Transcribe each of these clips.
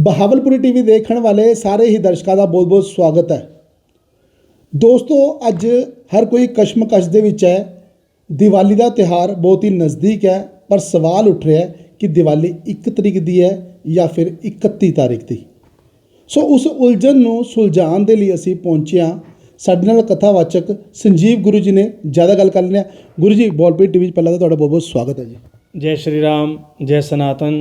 ਬਹਾਵਲਪੁਰੀ TV ਦੇਖਣ ਵਾਲੇ ਸਾਰੇ ਹੀ ਦਰਸ਼ਕਾਂ ਦਾ ਬਹੁਤ-ਬਹੁਤ ਸਵਾਗਤ ਹੈ। ਦੋਸਤੋ, ਅੱਜ ਹਰ ਕੋਈ ਕਸ਼ਮਕਸ਼ ਦੇ ਵਿੱਚ ਹੈ। ਦੀਵਾਲੀ ਦਾ ਤਿਉਹਾਰ ਬਹੁਤ ਹੀ ਨਜ਼ਦੀਕ ਹੈ, ਪਰ ਸਵਾਲ ਉੱਠ ਰਿਹਾ ਹੈ ਕਿ ਦੀਵਾਲੀ 1 ਤਰੀਕ ਦੀ ਹੈ ਜਾਂ ਫਿਰ 31 ਤਾਰੀਖ ਦੀ। ਸੋ ਉਸ ਉਲਝਣ ਨੂੰ ਸੁਲਝਾਉਣ ਦੇ ਲਈ ਅਸੀਂ ਪਹੁੰਚੇ ਹਾਂ। ਸਾਡੇ ਨਾਲ ਕਥਾਵਾਚਕ ਸੰਜੀਵ गुरु जी ने ज़्यादा गल कर लें। गुरु जी, बॉलपीट टीवी पहला तो ਤੁਹਾਡਾ बहुत-बहुत स्वागत है जी। जय श्री राम, जय सनातन।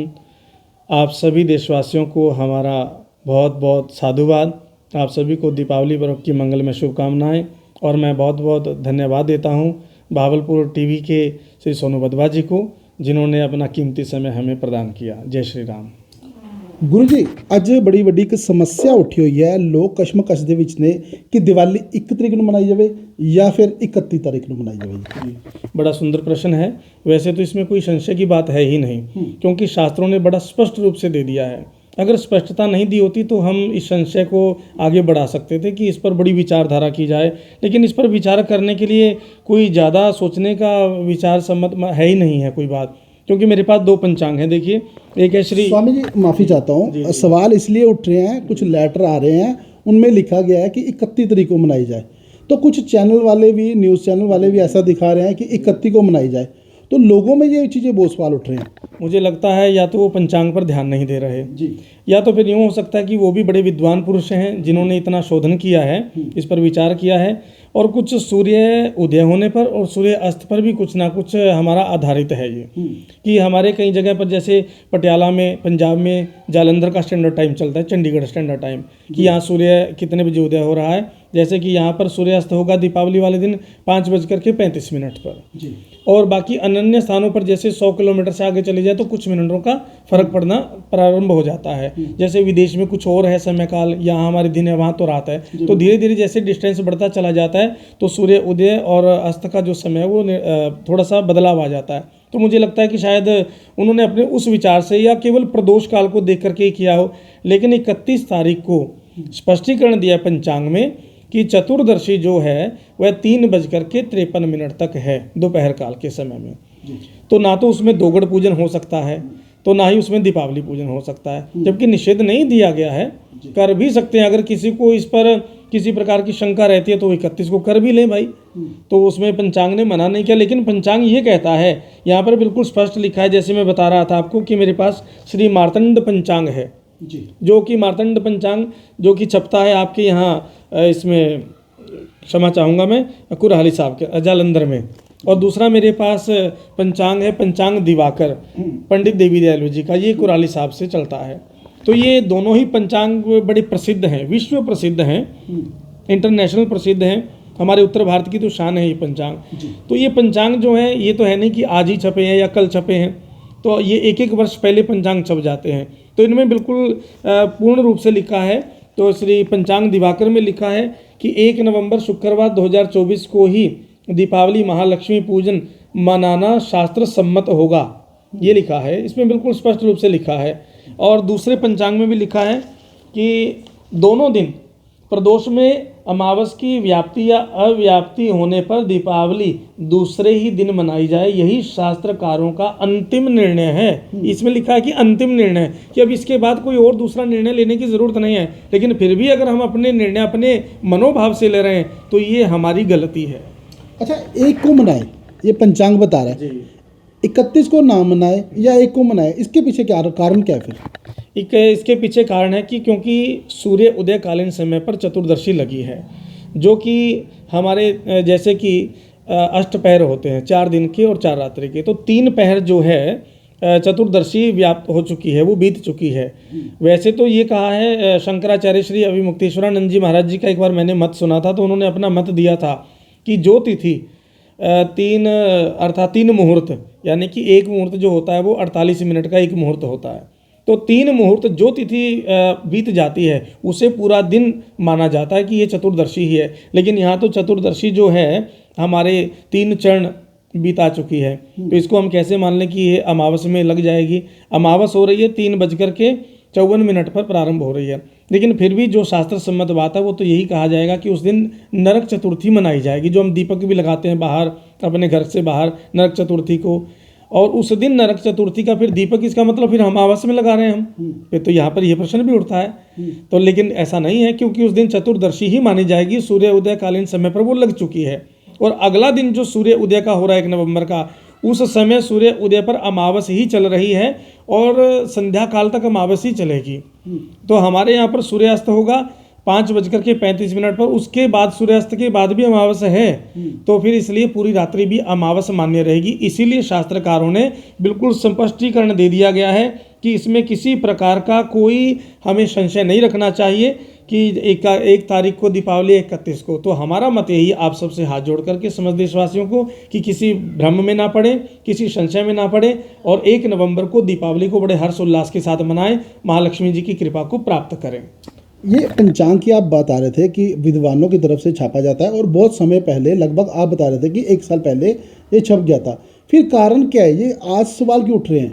आप सभी देशवासियों को हमारा बहुत बहुत साधुवाद। आप सभी को दीपावली पर्व की मंगलमय शुभकामनाएं और मैं बहुत बहुत धन्यवाद देता हूं भावलपुर टीवी के श्री सोनू बदवा जी को, जिन्होंने अपना कीमती समय हमें प्रदान किया। जय श्री राम। गुरु जी, ਅੱਜ ਬੜੀ ਵੱਡੀ ਇੱਕ ਸਮੱਸਿਆ ਉੱਠੀ ਹੋਈ ਹੈ। ਲੋਕ ਕਸ਼ਮਕਸ਼ ਦੇ ਵਿੱਚ ਨੇ ਕਿ ਦੀਵਾਲੀ 1 ਤਰੀਕ ਨੂੰ ਮਨਾਈ ਜਾਵੇ ਜਾਂ ਫਿਰ 31 ਤਾਰੀਖ ਨੂੰ ਮਨਾਈ ਜਾਵੇ। बड़ा सुंदर प्रश्न है। वैसे तो इसमें कोई संशय की बात है ही नहीं, क्योंकि शास्त्रों ने बड़ा स्पष्ट रूप से दे दिया है। अगर स्पष्टता नहीं दी होती तो हम इस संशय को आगे बढ़ा सकते थे कि इस पर बड़ी विचारधारा की जाए, लेकिन इस पर विचार करने के लिए कोई ज़्यादा सोचने का विचार सम्मत है ही नहीं है कोई बात, क्योंकि मेरे पास 2 पंचांग हैं। देखिए, एक है श्री स्वामी जी, माफ़ी चाहता हूँ, सवाल इसलिए उठ रहे हैं, कुछ लेटर आ रहे हैं, उनमें लिखा गया है कि 31 तारीख को मनाई जाए। तो कुछ चैनल वाले भी, न्यूज़ चैनल वाले भी ऐसा दिखा रहे हैं कि 31 को मनाई जाए। तो लोगों में ये चीज़ें बहुत सवाल उठ रहे हैं। मुझे लगता है या तो वो पंचांग पर ध्यान नहीं दे रहे जी, या तो फिर यूँ हो सकता है कि वो भी बड़े विद्वान पुरुष हैं जिन्होंने इतना शोधन किया है, इस पर विचार किया है, और कुछ सूर्य उदय होने पर और सूर्य अस्त पर भी कुछ ना कुछ हमारा आधारित है ये, कि हमारे कई जगह पर, जैसे पटियाला में, पंजाब में जालंधर का स्टैंडर्ड टाइम चलता है, चंडीगढ़ स्टैंडर्ड टाइम, कि यहाँ सूर्य कितने बजे उदय हो रहा है। जैसे कि यहाँ पर सूर्यास्त होगा दीपावली वाले दिन 5:35 पर जी। और बाकी अनन्य स्थानों पर जैसे 100 किलोमीटर से आगे चले जाए तो कुछ मिनटों का फर्क पड़ना प्रारंभ हो जाता है। जैसे विदेश में कुछ और है समय काल, यहाँ हमारे दिन है, वहाँ तो रात है। तो धीरे धीरे जैसे डिस्टेंस बढ़ता चला जाता है तो सूर्य उदय और अस्त का जो समय है वो थोड़ा सा बदलाव आ जाता है। तो मुझे लगता है कि शायद उन्होंने अपने उस विचार से या केवल प्रदोष काल को देख करके ही किया हो, लेकिन 31 तारीख को स्पष्टीकरण दिया पंचांग में कि चतुर्दशी जो है वह 3:53 तक है दोपहर काल के समय में। तो ना तो उसमें दोगड़ पूजन हो सकता है, तो ना ही उसमें दीपावली पूजन हो सकता है, जबकि निषेध नहीं दिया गया है। कर भी सकते हैं, अगर किसी को इस पर किसी प्रकार की शंका रहती है तो 31 को कर भी लें भाई, तो उसमें पंचांग ने मना नहीं किया। लेकिन पंचांग ये कहता है, यहाँ पर बिल्कुल स्पष्ट लिखा है, जैसे मैं बता रहा था आपको कि मेरे पास श्री मार्तंड पंचांग है जी, जो कि मार्तंड पंचांग जो कि छपता है आपके यहाँ इसमें, क्षमा चाहूँगा मैं, कुरहाली साहब के जालंधर में। और दूसरा मेरे पास पंचांग है, पंचांग दिवाकर पंडित देवी दयालु जी का, ये कुरहाली साहब से चलता है। तो ये दोनों ही पंचांग बड़े प्रसिद्ध हैं, विश्व प्रसिद्ध हैं, इंटरनेशनल प्रसिद्ध हैं। हमारे उत्तर भारत की तो शान है ये पंचांग। तो ये पंचांग जो है, ये तो है नहीं कि आज ही छपे हैं या कल छपे हैं, तो ये 1-1 वर्ष पहले पंचांग छप जाते हैं। तो इनमें बिल्कुल पूर्ण रूप से लिखा है। तो श्री पंचांग दिवाकर में लिखा है कि 1 नवंबर शुक्रवार 2024 को ही दीपावली महालक्ष्मी पूजन मनाना शास्त्र सम्मत होगा, ये लिखा है। इसमें बिल्कुल स्पष्ट रूप से लिखा है। और दूसरे पंचांग में भी लिखा है कि दोनों दिन प्रदोष में अमावस की व्याप्ति या अव्याप्ति होने पर दीपावली दूसरे ही दिन मनाई जाए, यही शास्त्रकारों का अंतिम निर्णय है। इसमें लिखा है कि अंतिम निर्णय, कि अब इसके बाद कोई और दूसरा निर्णय लेने की ज़रूरत नहीं है। लेकिन फिर भी अगर हम अपने निर्णय अपने मनोभाव से ले रहे हैं तो ये हमारी गलती है। अच्छा, 1 को मनाए, ये पंचांग बता रहा है, 31 को ना मनाए या 1 को मनाए, इसके पीछे क्या कारण क्या है फिर? इसके पीछे कारण है कि क्योंकि सूर्य उदयकालीन समय पर चतुर्दशी लगी है, जो कि हमारे जैसे कि अष्टपहर होते हैं 4 दिन के और 4 रात्रि के, तो 3 पहर जो है चतुर्दशी व्याप्त हो चुकी है, वो बीत चुकी है। वैसे तो ये कहा है शंकराचार्य श्री अभिमुक्तेश्वरानंद जी महाराज जी का, एक बार मैंने मत सुना था तो उन्होंने अपना मत दिया था कि जो तिथि 3 मुहूर्त, यानी कि 1 मुहूर्त जो होता है वो 48 मिनट का 1 मुहूर्त होता है, तो 3 मुहूर्त जो तिथि बीत जाती है उसे पूरा दिन माना जाता है कि ये चतुर्दशी ही है। लेकिन यहाँ तो चतुर्दशी जो है हमारे 3 चरण बीता चुकी है, तो इसको हम कैसे मान लें कि ये अमावस में लग जाएगी। अमावस हो रही है 3:54 पर प्रारंभ हो रही है, लेकिन फिर भी जो शास्त्र सम्मत बात है वो तो यही कहा जाएगा कि उस दिन नरक चतुर्थी मनाई जाएगी, जो हम दीपक भी लगाते हैं बाहर अपने घर से बाहर नरक चतुर्थी को। और उस दिन नरक चतुर्थी का फिर दीपक, इसका मतलब फिर अमावस में लगा रहे हैं हम। फिर तो यहाँ पर यह प्रश्न भी उठता है। तो लेकिन ऐसा नहीं है, क्योंकि उस दिन चतुर्दशी ही मानी जाएगी, सूर्य उदय कालीन समय पर वो लग चुकी है। और अगला दिन जो सूर्य उदय का हो रहा है 1 नवंबर का, उस समय सूर्य उदय पर अमावस ही चल रही है और संध्या काल तक अमावस ही चलेगी। तो हमारे यहाँ पर सूर्यास्त होगा 5:35 पर, उसके बाद सूर्यास्त के बाद भी अमावस है। तो फिर इसलिए पूरी रात्रि भी अमावस मान्य रहेगी। इसीलिए शास्त्रकारों ने बिल्कुल स्पष्टीकरण दे दिया गया है कि इसमें किसी प्रकार का कोई हमें संशय नहीं रखना चाहिए कि 1 तारीख को दीपावली 31 को। तो हमारा मत यही आप सबसे हाथ जोड़ करके समझ देशवासियों को कि किसी भ्रम में ना पड़े, किसी संशय में ना पड़े, और 1 नवंबर को दीपावली को बड़े हर्षोल्लास के साथ मनाएं, महालक्ष्मी जी की कृपा को प्राप्त करें। ये पंचांग की आप बता रहे थे कि विद्वानों की तरफ से छापा जाता है, और बहुत समय पहले, लगभग आप बता रहे थे कि 1 साल पहले ये छप गया था। फिर कारण क्या है, ये आज सवाल क्यों उठ रहे हैं?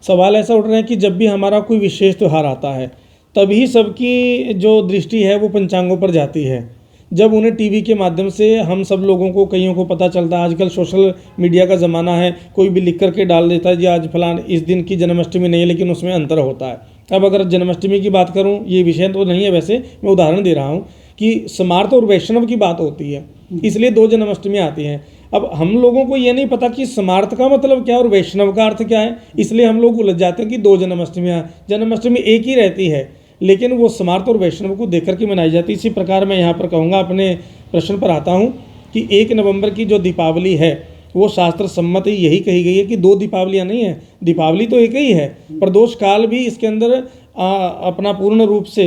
सवाल ऐसा उठ रहे हैं कि जब भी हमारा कोई विशेष त्यौहार आता है, तभी सबकी जो दृष्टि है वो पंचांगों पर जाती है। जब उन्हें टीवी के माध्यम से हम सब लोगों को, कईयों को पता चलता है, आजकल सोशल मीडिया का ज़माना है, कोई भी लिख करके डाल देता है जी आज फलान इस दिन की जन्माष्टमी नहीं है, लेकिन उसमें अंतर होता है। अब अगर जन्माष्टमी की बात करूं, ये विषय तो नहीं है वैसे, मैं उदाहरण दे रहा हूं कि स्मार्त और वैष्णव की बात होती है, इसलिए 2 जन्माष्टमियाँ आती हैं। अब हम लोगों को ये नहीं पता कि स्मार्त का मतलब क्या और वैष्णव का अर्थ क्या है, इसलिए हम लोग उलझ जाते हैं कि 2 जन्माष्टमियाँ, जन्माष्टमी एक ही रहती है, लेकिन वो स्मार्त और वैष्णव को देख करके मनाई जाती है। इसी प्रकार मैं यहाँ पर कहूँगा, अपने प्रश्न पर आता हूँ कि 1 नवंबर की जो दीपावली है वो शास्त्र सम्मत ही यही कही गई है कि 2 दीपावलियाँ नहीं है, दीपावली तो एक ही है। प्रदोष काल भी इसके अंदर अपना पूर्ण रूप से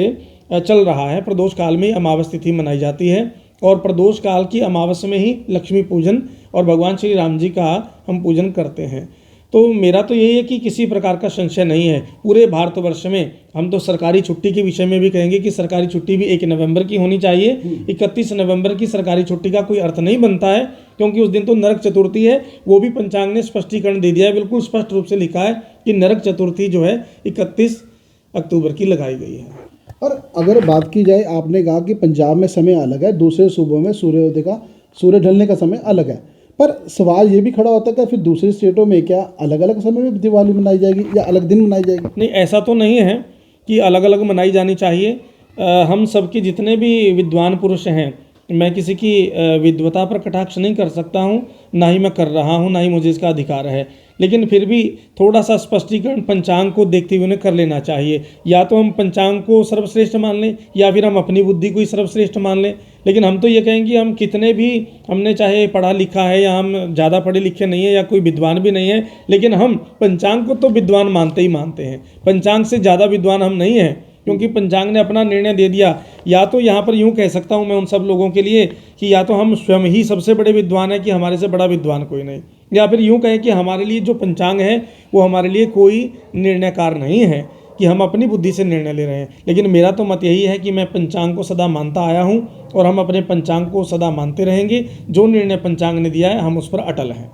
चल रहा है। प्रदोष काल में ही अमावस तिथि मनाई जाती है, और प्रदोष काल की अमावस में ही लक्ष्मी पूजन और भगवान श्री राम जी का हम पूजन करते हैं। तो मेरा तो यही है कि किसी प्रकार का संशय नहीं है। पूरे भारतवर्ष में हम तो सरकारी छुट्टी के विषय में भी कहेंगे कि सरकारी छुट्टी भी 1 नवंबर की होनी चाहिए। 31 नवंबर की सरकारी छुट्टी का कोई अर्थ नहीं बनता है, क्योंकि उस दिन तो नरक चतुर्थी है। वो भी पंचांग ने स्पष्टीकरण दे दिया है, बिल्कुल स्पष्ट रूप से लिखा है कि नरक चतुर्थी जो है 31 अक्टूबर की लगाई गई है। और अगर बात की जाए, आपने कहा कि पंजाब में समय अलग है, दूसरे सूबों में सूर्य ढलने का समय अलग है, पर सवाल ये भी खड़ा होता है कि फिर दूसरे स्टेटों में क्या अलग अलग समय में दिवाली मनाई जाएगी या अलग दिन मनाई जाएगी? नहीं, ऐसा तो नहीं है कि अलग अलग मनाई जानी चाहिए। हम सबके जितने भी विद्वान पुरुष हैं, मैं किसी की विद्वता पर कटाक्ष नहीं कर सकता हूँ, ना ही मैं कर रहा हूँ, ना ही मुझे इसका अधिकार है, लेकिन फिर भी थोड़ा सा स्पष्टीकरण पंचांग को देखते हुए उन्हें कर लेना चाहिए। या तो हम पंचांग को सर्वश्रेष्ठ मान लें, या फिर हम अपनी बुद्धि को ही सर्वश्रेष्ठ मान लें। लेकिन हम तो ये कहेंगे, हम कितने भी, हमने चाहे पढ़ा लिखा है या हम ज़्यादा पढ़े लिखे नहीं है या कोई विद्वान भी नहीं है, लेकिन हम पंचांग को तो विद्वान मानते ही मानते हैं। पंचांग से ज़्यादा विद्वान हम नहीं हैं, क्योंकि पंचांग ने अपना निर्णय दे दिया। या तो यहाँ पर यूँ कह सकता हूँ मैं उन सब लोगों के लिए कि या तो हम स्वयं ही सबसे बड़े विद्वान हैं कि हमारे से बड़ा विद्वान कोई नहीं, या फिर यूँ कहें कि हमारे लिए जो पंचांग है वो हमारे लिए कोई निर्णयकार नहीं है कि हम अपनी बुद्धि से निर्णय ले रहे हैं। लेकिन मेरा तो मत यही है कि मैं पंचांग को सदा मानता आया हूँ, और हम अपने पंचांग को सदा मानते रहेंगे। जो निर्णय पंचांग ने दिया है हम उस पर अटल हैं।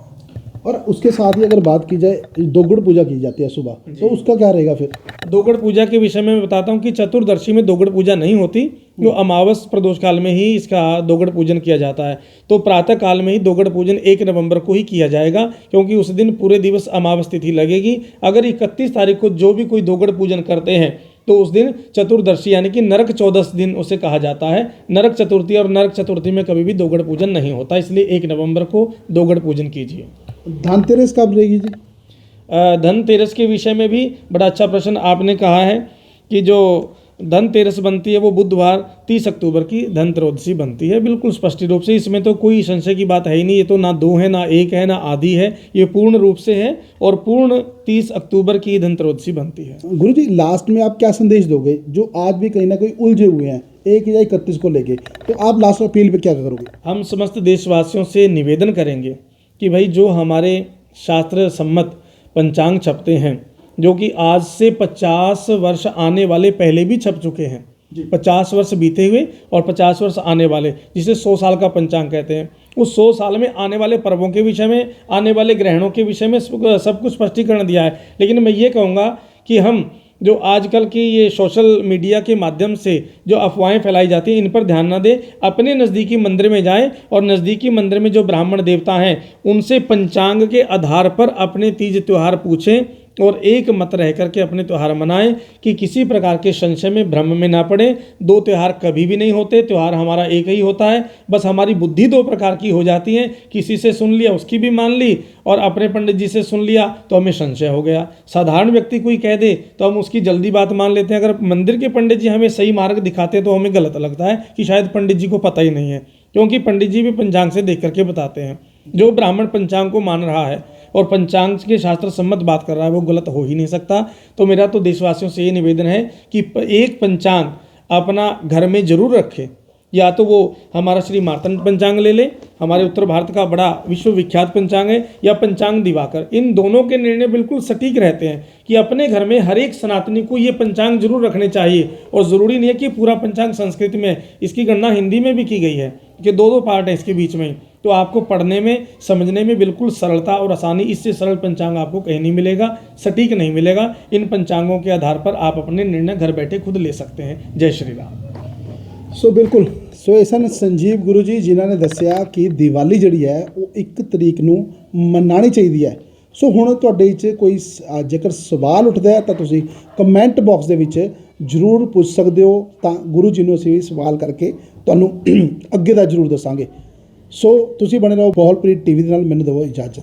और उसके साथ ही अगर बात की जाए, दोगुड़ पूजा की जाती है सुबह, तो उसका क्या रहेगा फिर? दोगड़ पूजा के विषय में मैं बताता हूँ कि चतुर्दशी में दोगड़ पूजा नहीं होती, जो अमावस प्रदोष काल में ही इसका दोगड़ पूजन किया जाता है। तो प्रातः काल में ही दोगड़ पूजन 1 नवंबर को ही किया जाएगा, क्योंकि उस दिन पूरे दिवस अमावस तिथि लगेगी। अगर 31 तारीख को जो भी कोई दोगड़ पूजन करते हैं, तो उस दिन चतुर्दशी यानी कि नरक 14 दिन उसे कहा जाता है। नरक चतुर्थी और नरक चतुर्थी में कभी भी दोगड़ पूजन नहीं होता, इसलिए 1 नवंबर को दोगड़ पूजन कीजिए। धनतेरस कब रहेगी जी? धनतेरस के विषय में भी बड़ा अच्छा प्रश्न आपने कहा है कि जो धनतेरस बनती है वो बुधवार 30 अक्टूबर की धनत्रयोदशी बनती है। बिल्कुल स्पष्ट रूप से, इसमें तो कोई संशय की बात है ही नहीं। ये तो ना 2 है, ना 1 है, ना आधी है, ये पूर्ण रूप से है, और पूर्ण 30 अक्टूबर की धनत्रयोदशी बनती है। गुरु जी, लास्ट में आप क्या संदेश दोगे जो आज भी कहीं ना कहीं उलझे हुए हैं 1 या 31 को लेके? तो आप लास्ट अपील पे क्या करोगे? हम समस्त देशवासियों से निवेदन करेंगे कि भाई जो हमारे शास्त्र सम्मत पंचांग छपते हैं, जो कि आज से 50 वर्ष आने वाले पहले भी छप चुके हैं, 50 वर्ष बीते हुए और 50 वर्ष आने वाले, जिसे 100 साल का पंचांग कहते हैं। उस 100 साल में आने वाले पर्वों के विषय में, आने वाले ग्रहणों के विषय में सब कुछ स्पष्टीकरण दिया है। लेकिन मैं ये कहूँगा कि हम जो आजकल की ये सोशल मीडिया के माध्यम से जो अफवाहें फैलाई जाती हैं, इन पर ध्यान न दें। अपने नज़दीकी मंदिर में जाएं और नज़दीकी मंदिर में जो ब्राह्मण देवता हैं उनसे पंचांग के आधार पर अपने तीज त्यौहार पूछें और एक मत रह करके अपने त्यौहार मनाएं कि किसी प्रकार के संशय में, भ्रम में ना पड़े। दो त्यौहार कभी भी नहीं होते, त्यौहार हमारा एक ही होता है। बस हमारी बुद्धि दो प्रकार की हो जाती है, किसी से सुन लिया उसकी भी मान ली, और अपने पंडित जी से सुन लिया तो हमें संशय हो गया। साधारण व्यक्ति कोई कह दे तो हम उसकी जल्दी बात मान लेते हैं। अगर मंदिर के पंडित जी हमें सही मार्ग दिखाते हैं तो हमें गलत लगता है कि शायद पंडित जी को पता ही नहीं है, क्योंकि पंडित जी भी पंचांग से देख करके बताते हैं। जो ब्राह्मण पंचांग को मान रहा है और पंचांग के शास्त्र सम्मत बात कर रहा है वो गलत हो ही नहीं सकता। तो मेरा तो देशवासियों से ये निवेदन है कि एक पंचांग अपना घर में जरूर रखें। या तो वो हमारा श्री मार्तंड पंचांग ले ले, हमारे उत्तर भारत का बड़ा विश्वविख्यात पंचांग है, या पंचांग दिवाकर। इन दोनों के निर्णय बिल्कुल सटीक रहते हैं कि अपने घर में हर एक सनातनी को ये पंचांग जरूर रखने चाहिए। और ज़रूरी नहीं है कि पूरा पंचांग संस्कृत में, इसकी गणना हिंदी में भी की गई है कि दो पार्ट है इसके बीच में। तो आपको पढ़ने में, समझने में बिल्कुल सरलता और आसानी, इससे सरल पंचांग आपको कहीं नहीं मिलेगा, सटीक नहीं मिलेगा। इन पंचांगों के आधार पर आप अपने निर्णय घर बैठे खुद ले सकते हैं। जय श्री राम। ਸੋ ਬਿਲਕੁਲ, ਸੋ ਇਹ ਸਨ ਸੰਜੀਵ ਗੁਰੂ ਜੀ, ਜਿਨ੍ਹਾਂ ਨੇ ਦੱਸਿਆ ਕਿ ਦੀਵਾਲੀ ਜਿਹੜੀ ਹੈ ਉਹ 1 ਤਰੀਕ ਨੂੰ ਮਨਾਉਣੀ ਚਾਹੀਦੀ ਹੈ। ਸੋ ਹੁਣ ਤੁਹਾਡੇ 'ਚ ਕੋਈ ਜੇਕਰ ਸਵਾਲ ਉੱਠਦਾ ਹੈ ਤਾਂ ਤੁਸੀਂ ਕਮੈਂਟ ਬਾਕਸ ਦੇ ਵਿੱਚ ਜ਼ਰੂਰ ਪੁੱਛ ਸਕਦੇ ਹੋ, ਤਾਂ ਗੁਰੂ ਜੀ ਨੂੰ ਅਸੀਂ ਵੀ ਸਵਾਲ ਕਰਕੇ ਤੁਹਾਨੂੰ ਅੱਗੇ ਦਾ ਜ਼ਰੂਰ ਦੱਸਾਂਗੇ। ਸੋ ਤੁਸੀਂ ਬਣੇ ਰਹੋ ਬਾਹਲਪ੍ਰੀਤ ਟੀਵੀ ਦੇ ਨਾਲ। ਮੈਨੂੰ ਦਿਓ ਇਜਾਜ਼ਤ।